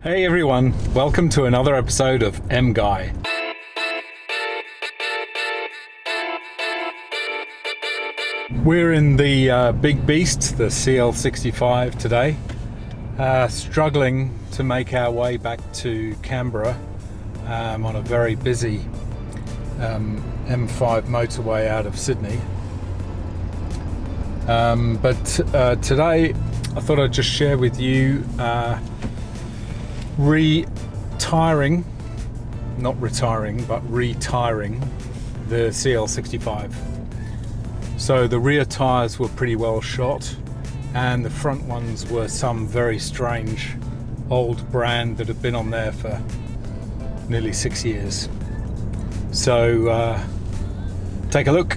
Hey everyone, welcome to another episode of MGUY. We're in the big beast, the CL65 today, struggling to make our way back to Canberra on a very busy M5 motorway out of Sydney. But today I thought I'd just share with you retiring, not retiring, but retiring the CL65. So the rear tyres were pretty well shot and the front ones were some very strange old brand that had been on there for nearly 6 years. So take a look.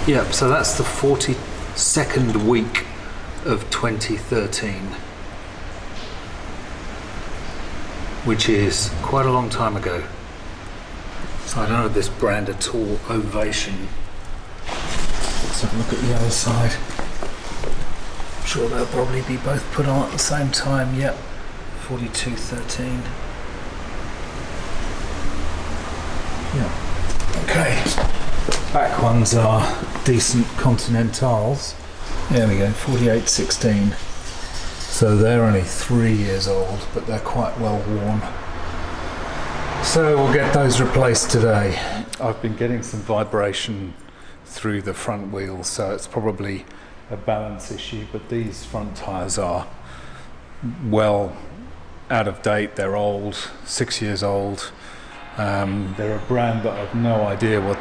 Yep, so that's the 42nd week of 2013, which is quite a long time ago. So I don't know this brand at all, Ovation. Let's have a look at the other side. I'm sure they'll probably be both put on at the same time. Yep, 4213. Yep, okay. Back ones are decent Continentals. There we go, 4816. So they're only 3 years old, but they're quite well worn. So we'll get those replaced today. I've been getting some vibration through the front wheels, so it's probably a balance issue, but these front tyres are well out of date. They're old, 6 years old. They're a brand that I've no idea what.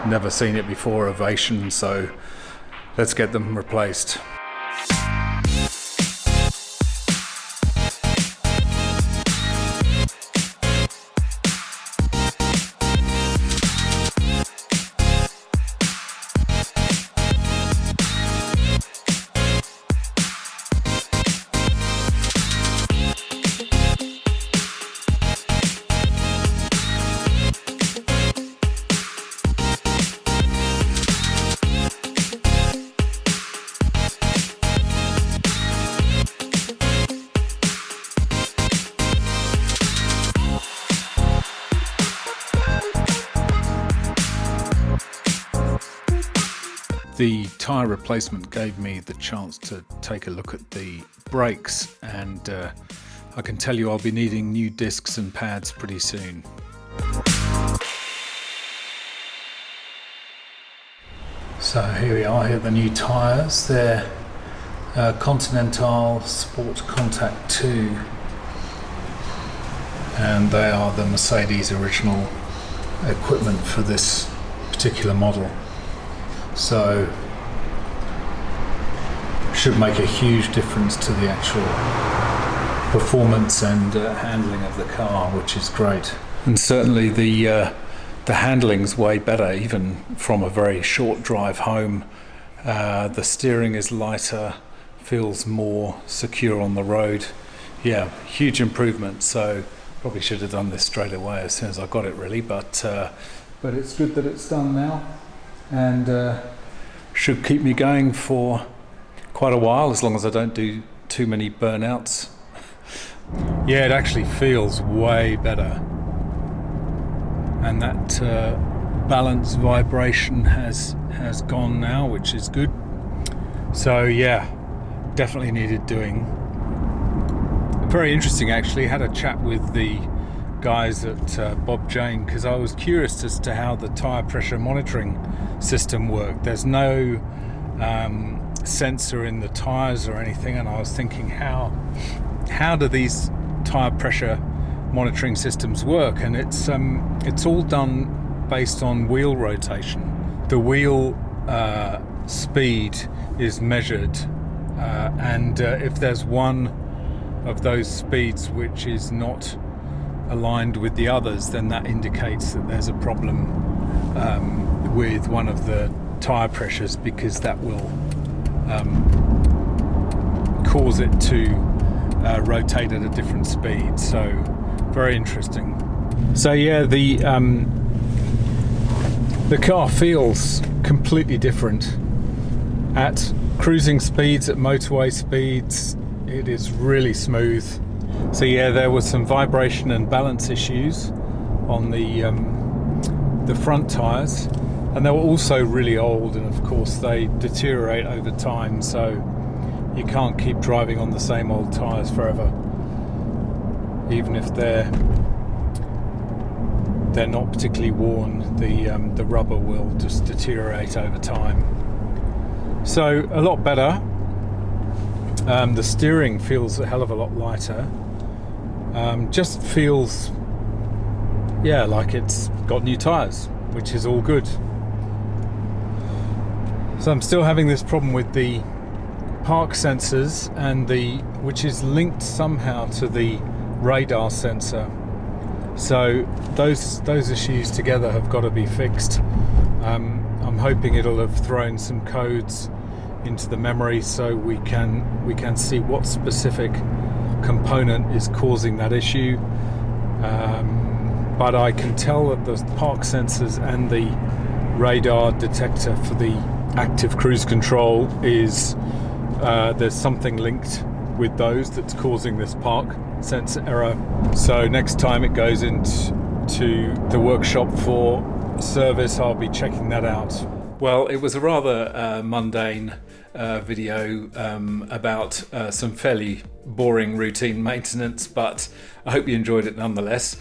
Never seen it before, Ovation, so let's get them replaced. The tyre replacement gave me the chance to take a look at the brakes, and I can tell you I'll be needing new discs and pads pretty soon. So here we are, here are the new tyres. They're Continental Sport Contact 2, and they are the Mercedes original equipment for this particular model. So should make a huge difference to the actual performance and handling of the car, which is great. And certainly the handling's way better, even from a very short drive home. The steering is lighter, feels more secure on the road. Yeah, huge improvement. So probably should have done this straight away as soon as I got it, really. But it's good that it's done now. And should keep me going for quite a while, as long as I don't do too many burnouts. Yeah, it actually feels way better, and that balance vibration has gone now, which is good. So yeah, definitely needed doing. Very interesting, actually. Had a chat with the guys at Bob Jane, because I was curious as to how the tyre pressure monitoring system worked. There's no sensor in the tyres or anything, and I was thinking, how do these tyre pressure monitoring systems work? And it's all done based on wheel rotation. The wheel speed is measured, and if there's one of those speeds which is not aligned with the others, then that indicates that there's a problem with one of the tyre pressures, because that will cause it to rotate at a different speed. So very interesting. So yeah, the car feels completely different At cruising speeds, at motorway speeds, it is really smooth. So yeah, there was some vibration and balance issues on the front tyres, and they were also really old, and of course they deteriorate over time, so you can't keep driving on the same old tyres forever, even if they're not particularly worn. The rubber will just deteriorate over time. So a lot better. The steering feels a hell of a lot lighter. Just feels, yeah, like it's got new tyres, which is all good. So I'm still having this problem with the park sensors and which is linked somehow to the radar sensor. So those issues together have got to be fixed. I'm hoping it'll have thrown some codes into the memory so we can see what specific component is causing that issue. But I can tell that the park sensors and the radar detector for the active cruise control is there's something linked with those that's causing this park sensor error. So next time it goes into the workshop for service, I'll be checking that out. Well, it was a rather mundane video about some fairly boring routine maintenance, but I hope you enjoyed it nonetheless.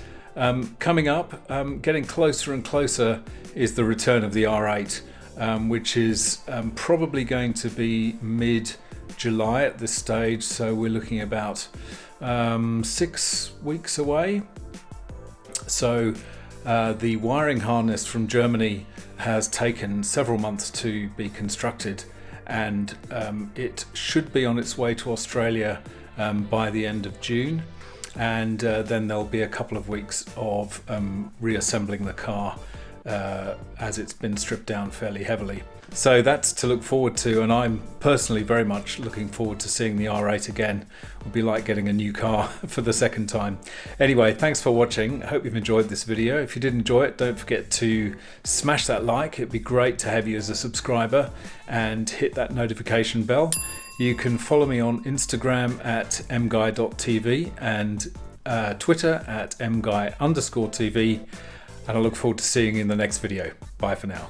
Coming up, getting closer and closer, is the return of the R8, which is probably going to be mid-July at this stage, so we're looking about 6 weeks away. So the wiring harness from Germany has taken several months to be constructed, and it should be on its way to Australia by the end of June, and then there'll be a couple of weeks of reassembling the car as it's been stripped down fairly heavily. So that's to look forward to, and I'm personally very much looking forward to seeing the R8 again. It would be like getting a new car for the second time. Anyway, thanks for watching. I hope you've enjoyed this video. If you did enjoy it, don't forget to smash that like. It'd be great to have you as a subscriber, and hit that notification bell. You can follow me on Instagram at mguy.tv and Twitter at mguy_tv, and I look forward to seeing you in the next video. Bye for now.